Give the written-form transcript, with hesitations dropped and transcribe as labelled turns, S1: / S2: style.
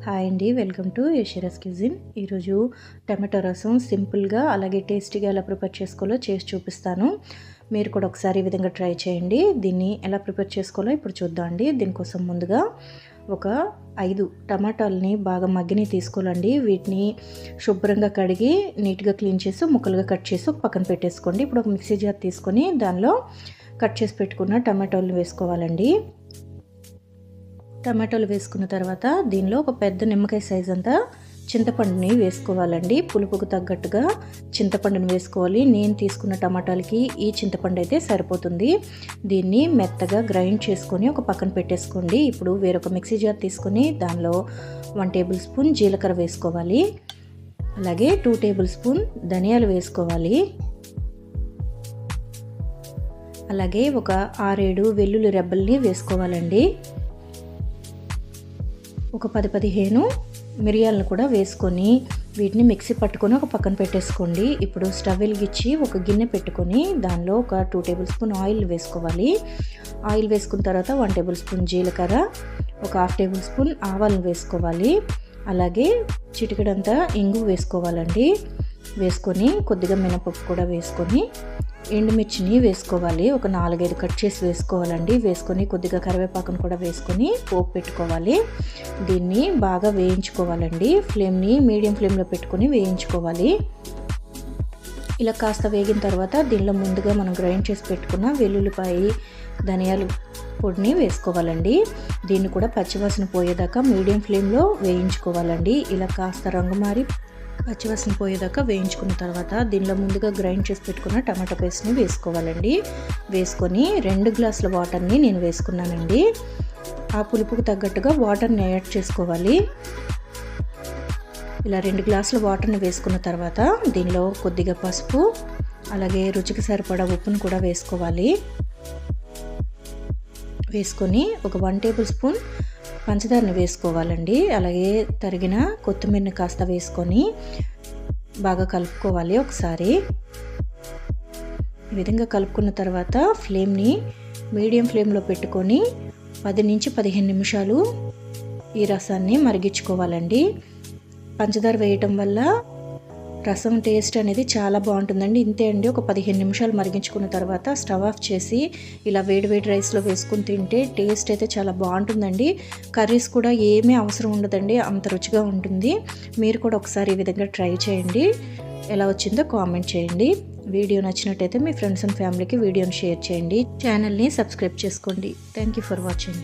S1: Hi అండి, welcome to యషిరాస్ cuisine. ఈరోజు tomato రసం సింపుల్గా అలాగే టేస్టీగా ఎలా ప్రిపేర్ చేసుకోవాలో చేసి చూపిస్తాను. మీరు కూడా ఒకసారి ఈ విధంగా ట్రై చేయండి. దీన్ని ఎలా ప్రిపేర్ చేసుకోవాలో ఇప్పుడు చూద్దాం అండి. దీనికోసం ముందుగా ఒక 5 టమాటాలని బాగా మగ్గిని తీసుకోవాలండి. వీటిని శుభ్రంగా కడిగి నీట్గా క్లీన్ చేసి ముక్కలుగా కట్ చేసి ఒక పక్కన పెట్టేసుకోండి. ఇప్పుడు ఒక మిక్సీ జార్ తీసుకొని దానిలో కట్ చేసి పెట్టుకున్న టమాటోలు వేసుకోవాలండి. టమాటోలు వేసుకున్న తర్వాత దీనిలో ఒక పెద్ద నిమ్మకాయ సైజ్ అంతా చింతపండుని వేసుకోవాలండి. పులుపుకు తగ్గట్టుగా చింతపండుని వేసుకోవాలి. నేను తీసుకున్న టమాటాలకి ఈ చింతపండు అయితే సరిపోతుంది. దీన్ని మెత్తగా గ్రైండ్ చేసుకొని ఒక పక్కన పెట్టేసుకోండి. ఇప్పుడు వేరొక మిక్సీ జార్ తీసుకొని దానిలో 1 టేబుల్ స్పూన్ జీలకర్ర వేసుకోవాలి. అలాగే 2 టేబుల్ స్పూన్ ధనియాలు వేసుకోవాలి. అలాగే ఒక 6-7 వెల్లుల్లి రెబ్బల్ని వేసుకోవాలండి. ఒక 10-15 మిరియాలను కూడా వేసుకొని వీటిని మిక్సీ పట్టుకొని ఒక పక్కన పెట్టేసుకోండి. ఇప్పుడు స్టవ్ వెలిగించి ఒక గిన్నె పెట్టుకొని దానిలో ఒక 2 టేబుల్ స్పూన్ ఆయిల్ వేసుకోవాలి. ఆయిల్ వేసుకున్న తర్వాత 1 టేబుల్ స్పూన్ జీలకర్ర, ఒక 1/2 టేబుల్ స్పూన్ ఆవాలను వేసుకోవాలి. అలాగే చిటికెడంతా ఇంగు వేసుకోవాలండి. వేసుకొని కొద్దిగా మినపప్పు కూడా వేసుకొని ఎండుమిర్చిని వేసుకోవాలి. ఒక 4-5 కట్ చేసి వేసుకోవాలండి. వేసుకొని కొద్దిగా కరివేపాకును కూడా వేసుకొని పోపు పెట్టుకోవాలి. దీన్ని బాగా వేయించుకోవాలండి. ఫ్లేమ్ని మీడియం ఫ్లేమ్లో పెట్టుకొని వేయించుకోవాలి. ఇలా కాస్త వేగిన తర్వాత దీనిలో ముందుగా మనం గ్రైండ్ చేసి పెట్టుకున్న వెల్లుల్లిపాయ ధనియాల పొడిని వేసుకోవాలండి. దీన్ని కూడా పచ్చివాసన పోయేదాకా మీడియం ఫ్లేమ్లో వేయించుకోవాలండి. ఇలా కాస్త రంగు మారి పచ్చివాసన పోయేదాకా వేయించుకున్న తర్వాత దీనిలో ముందుగా గ్రైండ్ చేసి పెట్టుకున్న టమాటా పేస్ట్ని వేసుకోవాలండి. వేసుకొని 2 గ్లాసుల వాటర్ని నేను వేసుకున్నానండి. ఆ పులుపుకు తగ్గట్టుగా వాటర్ని యాడ్ చేసుకోవాలి. ఇలా 2 గ్లాసుల వాటర్ని వేసుకున్న తర్వాత దీనిలో కొద్దిగా పసుపు, అలాగే రుచికి సరిపడా ఉప్పును కూడా వేసుకోవాలి. వేసుకొని ఒక 1 టేబుల్ స్పూన్ పంచదారని వేసుకోవాలండి. అలాగే తరిగిన కొత్తిమీరని కాస్త వేసుకొని బాగా కలుపుకోవాలి. ఒకసారి ఈ విధంగా కలుపుకున్న తర్వాత ఫ్లేమ్ని మీడియం ఫ్లేమ్లో పెట్టుకొని 10 నుంచి 15 నిమిషాలు ఈ రసాన్ని మరిగించుకోవాలండి. పంచదార వేయటం వల్ల రసం టేస్ట్ అనేది చాలా బాగుంటుందండి. ఇంతే అండి. ఒక 15 నిమిషాలు మరిగించుకున్న తర్వాత స్టవ్ ఆఫ్ చేసి ఇలా వేడి రైస్లో వేసుకుని తింటే టేస్ట్ అయితే చాలా బాగుంటుందండి. కర్రీస్ కూడా ఏమీ అవసరం ఉండదండి, అంత రుచిగా ఉంటుంది. మీరు కూడా ఒకసారి ఈ విధంగా ట్రై చేయండి. ఎలా వచ్చిందో కామెంట్ చేయండి. వీడియో నచ్చినట్టయితే మీ ఫ్రెండ్స్ అండ్ ఫ్యామిలీకి వీడియోని షేర్ చేయండి. ఛానల్ని సబ్స్క్రైబ్ చేసుకోండి. Thank you for watching.